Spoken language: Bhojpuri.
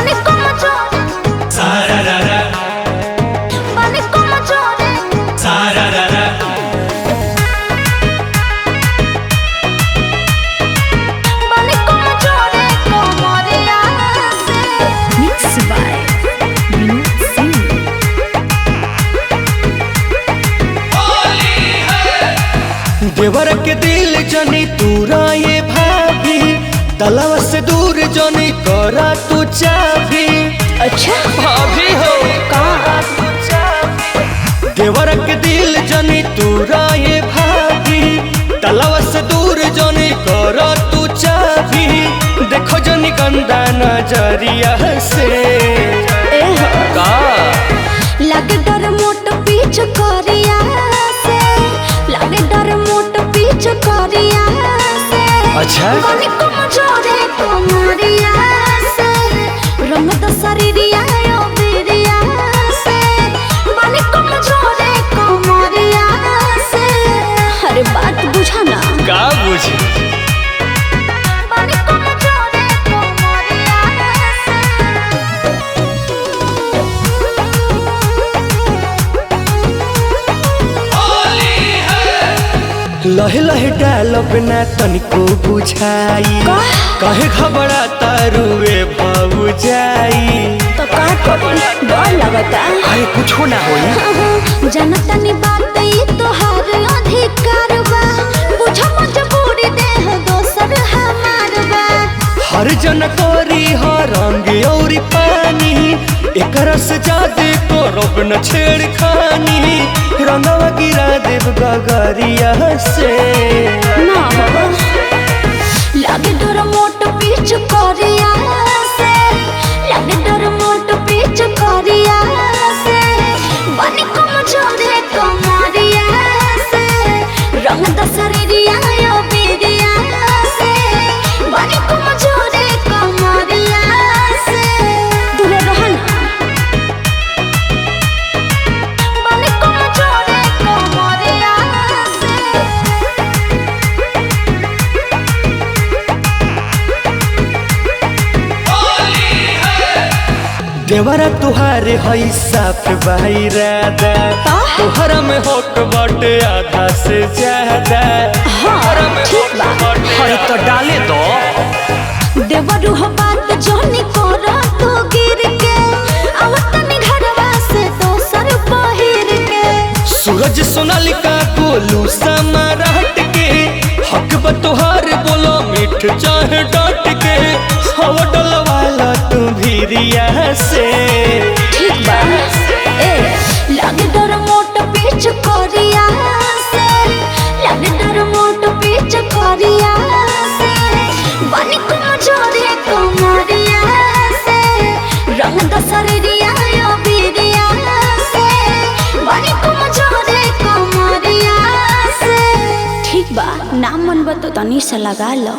बने कमजोर सारारारा बने कमजोर सारारारा बने कमजोर कोमरिया से मिक्स बाय विनोद सिंह। देवर के दिल जनी तूरा ये भाभी, तलवा से दूर जनी करा तू चाभी। अच्छा भाभी हो का देवर के दिल जनी तूरा ये भाभी, तलवा से दूर जनी करा तू चाभी। देखो जनी गंदा नजरिया से ए हो का लगे डर मोट पीछ करिया से, लगे डर मोट पीछ करिया से। अच्छा बने कमजोर कोमरिया से, रंग तो शरीरिया यो बिरिया से। बने कमजोर कोमरिया से, अरे बात बुझा ना। का बुझी बने कमजोर कोमरिया से। लहे लहे डालब ना तनिको बुझाई, का? कहे घबरा तारुए भाऊ जाई। तो का करी डर लगता अरे कुछ ना होई जनता नी बात ई तोहार अधिकार बा, बुझ मजबूरी देह दोसर हमार बा। हर जन करी हर रंग और पानी, एकरा से जादे करब न छेड़खानी। रंगवा गिरा देव गगरिया से ना हो लगे डर मोट पीछ करिया से, लगे डर मोट पीछ करिया से। बने कमजोर कोमरिया से, रंग द शरीरिया यो बिरिया से। बने कमजोर कोमरिया से, दूर रहना। बने कमजोर कोमरिया से। देवरा तुहारे हई साफ बहिरादा, तोहरा में होक बाटे आधा से ज्यादा। तोहरा में ठीक बा। होक बाटे अरे तो डाले दो देवरू हो बात जोनी कोरा तो गिर के, आवतनी घरवा से दोसर पहिर के। सूरज सोनालिका गोलू समारट के, हक बतोहार बोलो मीठ चाहे डांट के। हवा डलवाला तू भीरिया से ठीक बा ए लगे डर मोट पीछ करिया से, लगे डर मोट पीछ करिया से। बने कमजोर कोमरिया से, रंग द शरीरिया यो बिरिया से। बने कमजोर कोमरिया से। ठीक बा नाम मन बतो तनी से लगा लो।